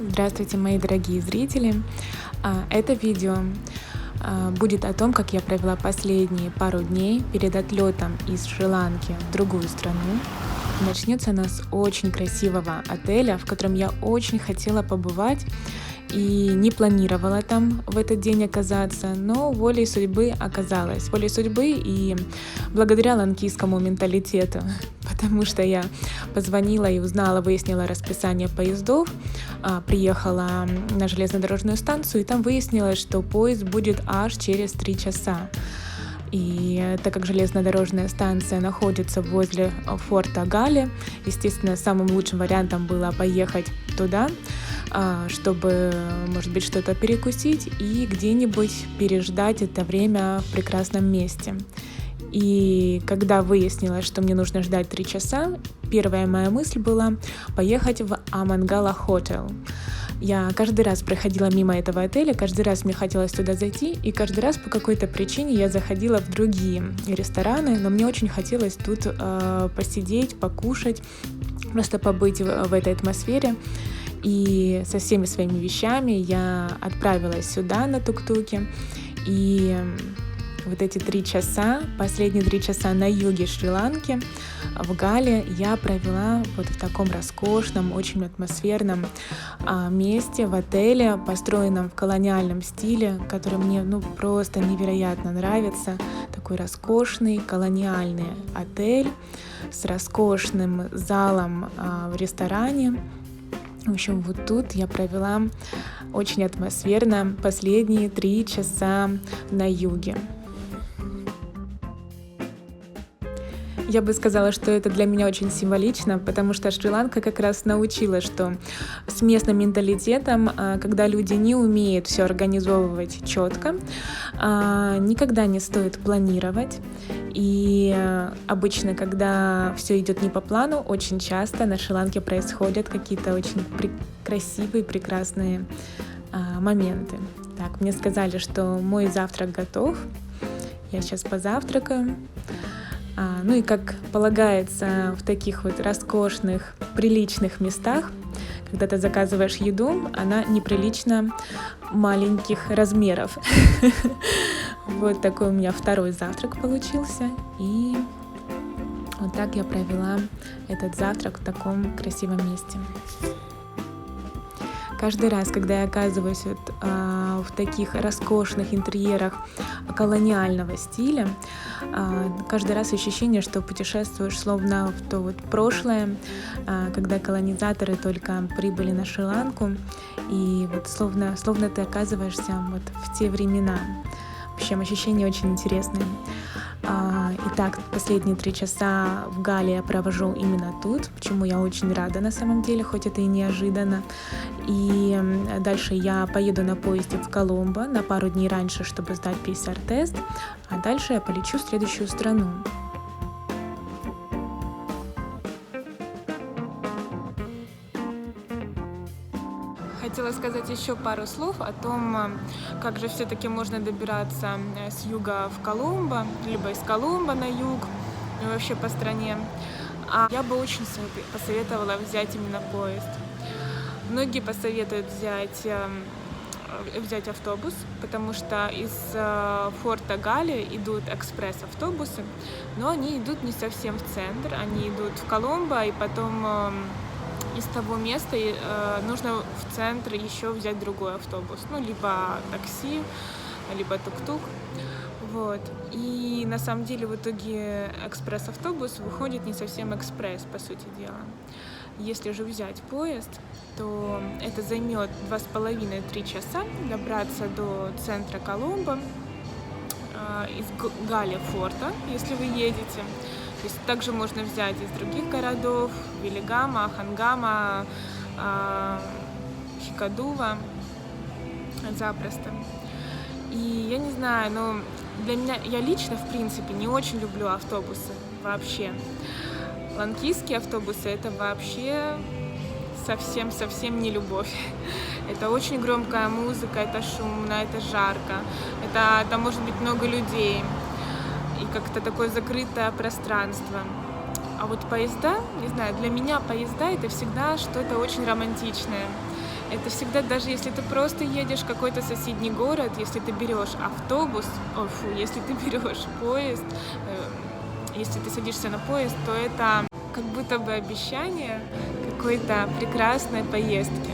Здравствуйте, мои дорогие зрители! Это видео будет о том, как я провела последние пару дней перед отлетом из Шри-Ланки в другую страну. Начнется она с очень красивого отеля, в котором я очень хотела побывать и не планировала там в этот день оказаться, но волей судьбы оказалась. Волей судьбы и благодаря ланкийскому менталитету, потому что я позвонила и узнала, выяснила расписание поездов, приехала на железнодорожную станцию, и там выяснилось, что поезд будет аж через 3 часа. И так как железнодорожная станция находится возле форта Гали, естественно, самым лучшим вариантом было поехать туда, чтобы, может быть, что-то перекусить и где-нибудь переждать это время в прекрасном месте. И когда выяснилось, что мне нужно ждать 3 часа, первая моя мысль была поехать в Амангала Hotel. Я каждый раз проходила мимо этого отеля, каждый раз мне хотелось туда зайти, и каждый раз по какой-то причине я заходила в другие рестораны, но мне очень хотелось тут посидеть, покушать, просто побыть в этой атмосфере. И со всеми своими вещами я отправилась сюда на тук-туке, и вот эти 3 часа, последние 3 часа на юге Шри-Ланки, в Гале, я провела вот в таком роскошном, очень атмосферном месте, в отеле, построенном в колониальном стиле, который мне просто невероятно нравится. Такой роскошный колониальный отель с роскошным залом в ресторане. В общем, вот тут я провела очень атмосферно последние 3 часа на юге. Я бы сказала, что это для меня очень символично, потому что Шри-Ланка как раз научила, что с местным менталитетом, когда люди не умеют все организовывать четко, никогда не стоит планировать. И обычно, когда все идет не по плану, очень часто на Шри-Ланке происходят какие-то очень красивые, прекрасные моменты. Так, мне сказали, что мой завтрак готов. Я сейчас позавтракаю. Ну и как полагается в таких вот роскошных, приличных местах, когда ты заказываешь еду, она неприлично маленьких размеров. Вот такой у меня второй завтрак получился. И вот так я провела этот завтрак в таком красивом месте. Каждый раз, когда я оказываюсь в таких роскошных интерьерах колониального стиля, каждый раз ощущение, что путешествуешь словно в то вот прошлое, когда колонизаторы только прибыли на Шри-Ланку, и вот словно ты оказываешься вот в те времена. В общем, ощущения очень интересные. Итак, последние 3 часа в Гале я провожу именно тут, чему я очень рада на самом деле, хоть это и неожиданно. И дальше я поеду на поезде в Коломбо на пару дней раньше, чтобы сдать PCR-тест, а дальше я полечу в следующую страну. Хотела сказать еще пару слов о том, как же все-таки можно добираться с юга в Коломбо, либо из Коломбо на юг, и вообще по стране. Я бы очень посоветовала взять именно поезд. Многие посоветуют взять автобус, потому что из форта Гали идут экспресс-автобусы, но они идут не совсем в центр, они идут в Коломбо, и потом из того места нужно в центр еще взять другой автобус, либо такси, либо тук-тук. Вот. И на самом деле в итоге экспресс-автобус выходит не совсем экспресс, по сути дела. Если же взять поезд, то это займет 2,5-3 часа добраться до центра Коломбо из Гали форта, если вы едете. То есть также можно взять из других городов: Велигама, Хангама, Хикадува, запросто. И я не знаю, но для меня, я лично, в принципе, не очень люблю автобусы вообще. Ланкийские автобусы — это вообще совсем не любовь. Это очень громкая музыка, это шумно, это жарко, там может быть много людей. И как-то такое закрытое пространство. А вот поезда, не знаю, для меня поезда — это всегда что-то очень романтичное. Это всегда, даже если ты просто едешь в какой-то соседний город, если ты берешь автобус, если ты берешь поезд, если ты садишься на поезд, то это как будто бы обещание какой-то прекрасной поездки,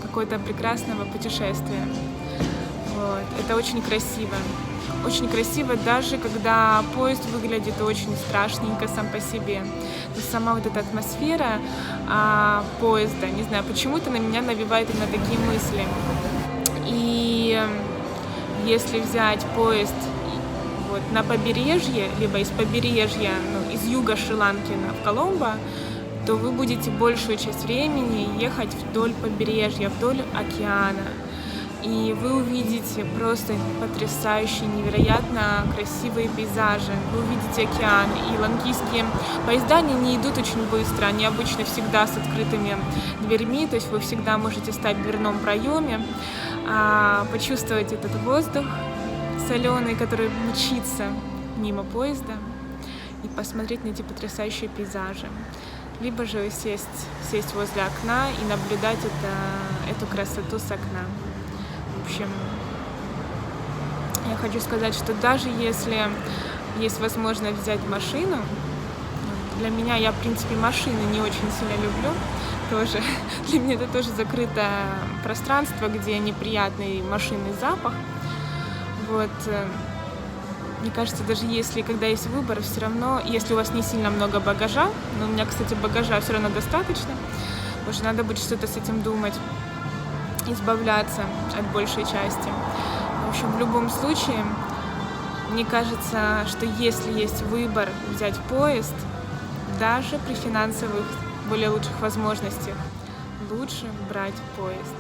какого-то прекрасного путешествия. Вот. Это очень красиво. Очень красиво, даже когда поезд выглядит очень страшненько сам по себе. То есть сама вот эта атмосфера поезда, не знаю, почему-то на меня навевает именно такие мысли. И если взять поезд вот на побережье, либо из побережья, из юга Шри-Ланки в Коломбо, то вы будете большую часть времени ехать вдоль побережья, вдоль океана. И вы увидите просто потрясающие, невероятно красивые пейзажи. Вы увидите океан. И ланкийские поезда не идут очень быстро. Они обычно всегда с открытыми дверьми. То есть вы всегда можете стать в дверном проеме, почувствовать этот воздух соленый, который мчится мимо поезда, и посмотреть на эти потрясающие пейзажи. Либо же сесть возле окна и наблюдать эту красоту с окна. В общем, я хочу сказать, что даже если есть возможность взять машину, для меня, я в принципе машины не очень сильно люблю, тоже. Для меня это тоже закрытое пространство, где неприятный машинный запах. Вот. Мне кажется, даже когда есть выбор, все равно, если у вас не сильно много багажа, но у меня, кстати, багажа все равно достаточно, потому что надо будет что-то с этим думать, избавляться от большей части. В общем, в любом случае, мне кажется, что если есть выбор взять поезд, даже при финансовых более лучших возможностях, лучше брать поезд.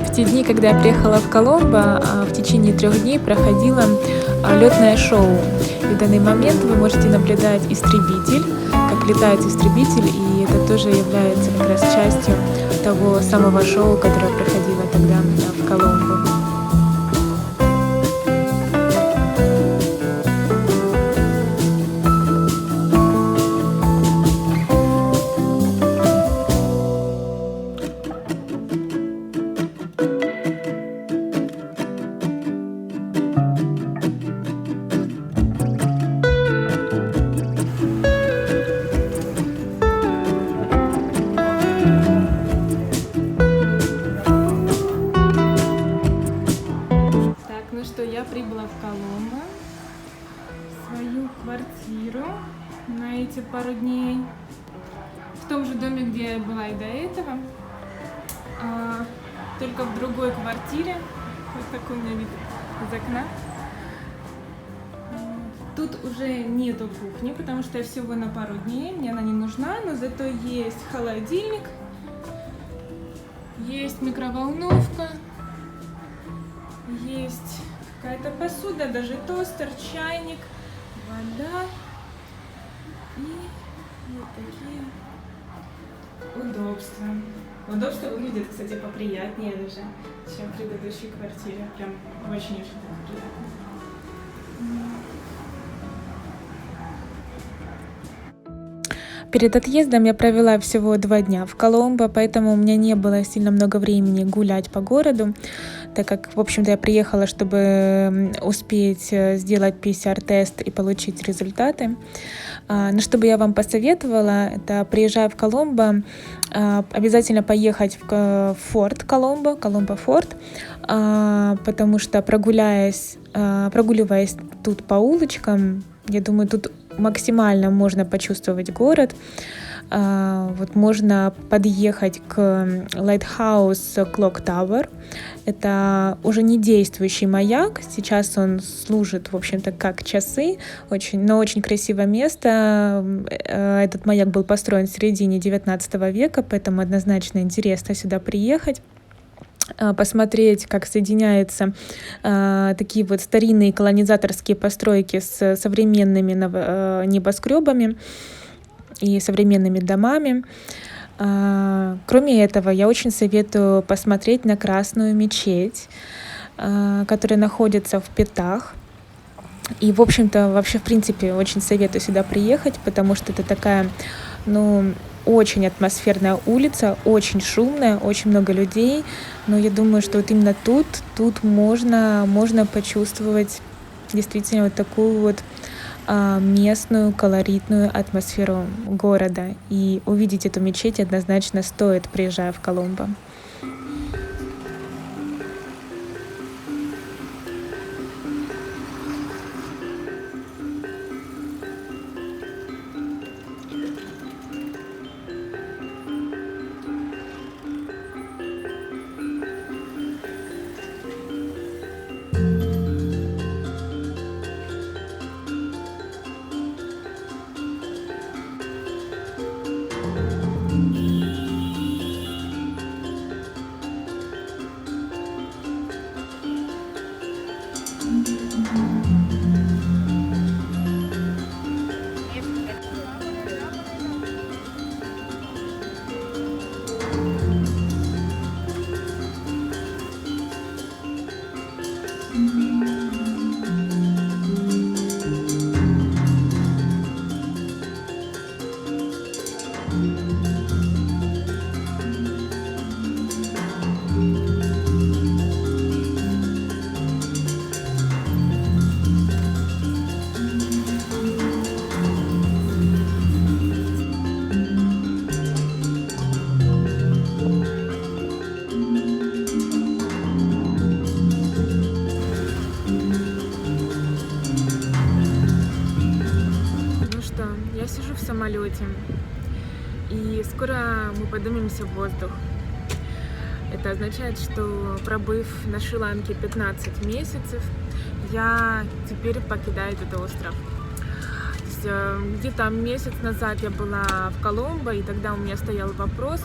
В те дни, когда я приехала в Коломбо, в течение 3 дней проходило летное шоу. И в данный момент вы можете наблюдать истребитель, как летает истребитель, и это тоже является как раз частью того самого шоу, которое проходило тогда в Коломбо. Я прибыла в Коломбо, в свою квартиру на эти пару дней, в том же доме, где я была и до этого, только в другой квартире. Вот такой у меня вид из окна. Тут уже нету кухни, потому что я всего на пару дней, мне она не нужна, но зато есть холодильник, есть микроволновка, есть какая-то посуда, даже тостер, чайник, вода и вот такие удобства. Удобство выглядит, кстати, поприятнее даже, чем в предыдущей квартире. Прям очень-очень приятно. Перед отъездом я провела всего 2 дня в Коломбо, поэтому у меня не было сильно много времени гулять по городу, так как, в общем-то, я приехала, чтобы успеть сделать PCR-тест и получить результаты. Но что бы я вам посоветовала, это, приезжая в Коломбо, обязательно поехать в форт Коломбо, Коломбо-форт, потому что, прогуливаясь тут по улочкам, я думаю, тут максимально можно почувствовать город. Вот можно подъехать к Lighthouse Clock Tower. Это уже не действующий маяк. Сейчас он служит, в общем-то, как часы. Но очень красивое место. Этот маяк был построен в середине 19 века, поэтому однозначно интересно сюда приехать. посмотреть, как соединяются такие вот старинные колонизаторские постройки с современными небоскребами и современными домами. Кроме этого, я очень советую посмотреть на Красную мечеть, которая находится в Петах. И, в общем-то, вообще, в принципе, очень советую сюда приехать, потому что это такая, очень атмосферная улица, очень шумная, очень много людей. Но я думаю, что вот именно тут можно почувствовать действительно вот такую вот местную колоритную атмосферу города. И увидеть эту мечеть однозначно стоит, приезжая в Коломбо. Я сижу в самолете, и скоро мы поднимемся в воздух. Это означает, что, пробыв на Шри-Ланке 15 месяцев, я теперь покидаю этот остров. Где-то месяц назад я была в Коломбо, и тогда у меня стоял вопрос,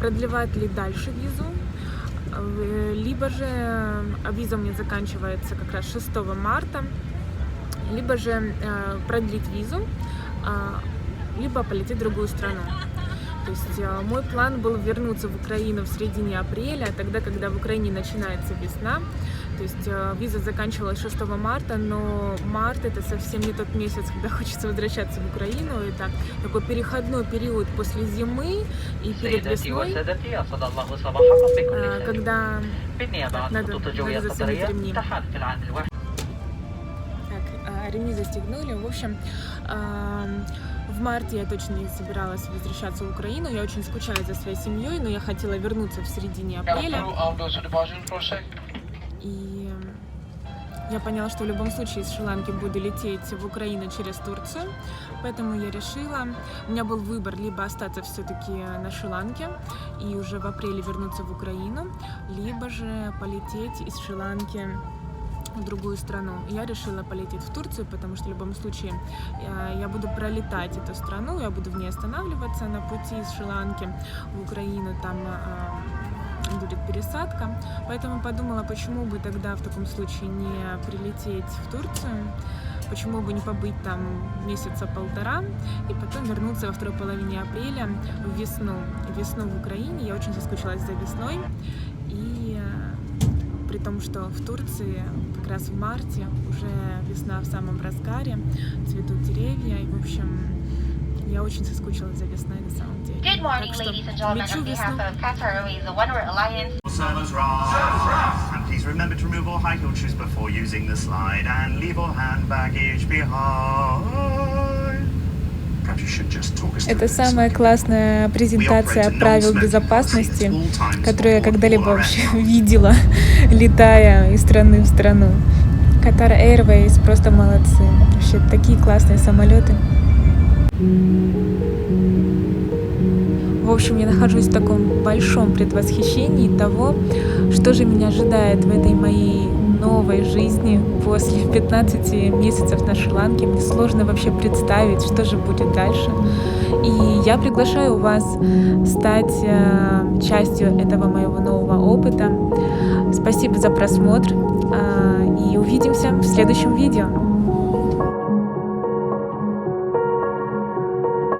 продлевать ли дальше визу, либо же виза у меня заканчивается как раз 6 марта, либо же продлить визу, либо полететь в другую страну. То есть мой план был вернуться в Украину в середине апреля, тогда, когда в Украине начинается весна. То есть виза заканчивалась 6 марта, но март — это совсем не тот месяц, когда хочется возвращаться в Украину. Это такой переходной период после зимы и перед весной, когда надо застегнуть ремни. Так, ремни застегнули. В общем, в марте я точно не собиралась возвращаться в Украину. Я очень скучаю за своей семьей, но я хотела вернуться в середине апреля. И я поняла, что в любом случае из Шри-Ланки буду лететь в Украину через Турцию. Поэтому я решила, у меня был выбор либо остаться все-таки на Шри-Ланке и уже в апреле вернуться в Украину, либо же полететь из Шри-Ланки в другую страну. Я решила полететь в Турцию, потому что в любом случае я буду пролетать эту страну, я буду в ней останавливаться на пути из Шри-Ланки в Украину, там будет пересадка. Поэтому подумала, почему бы тогда в таком случае не прилететь в Турцию, почему бы не побыть там месяца полтора и потом вернуться во второй половине апреля в весну в Украине. Я очень соскучилась за весной, и при том, что в Турции как раз в марте уже весна в самом разгаре, цветут деревья, и в общем я очень соскучилась за весной на самом деле. Good morning, ladies and gentlemen. On behalf of Qatar Airways, the One World Alliance. And please remember to remove all high heel shoes before using the slide and leave all hand baggage behind. Это самая классная презентация правил безопасности, которую я когда-либо вообще видела, летая из страны в страну. Qatar Airways просто молодцы. Вообще такие классные самолеты. В общем, я нахожусь в таком большом предвосхищении того, что же меня ожидает в этой моей новой жизни после 15 месяцев на Шри-Ланке. Мне сложно вообще представить, что же будет дальше. И я приглашаю вас стать частью этого моего нового опыта. опыта. Спасибо за просмотр и увидимся в следующем видео.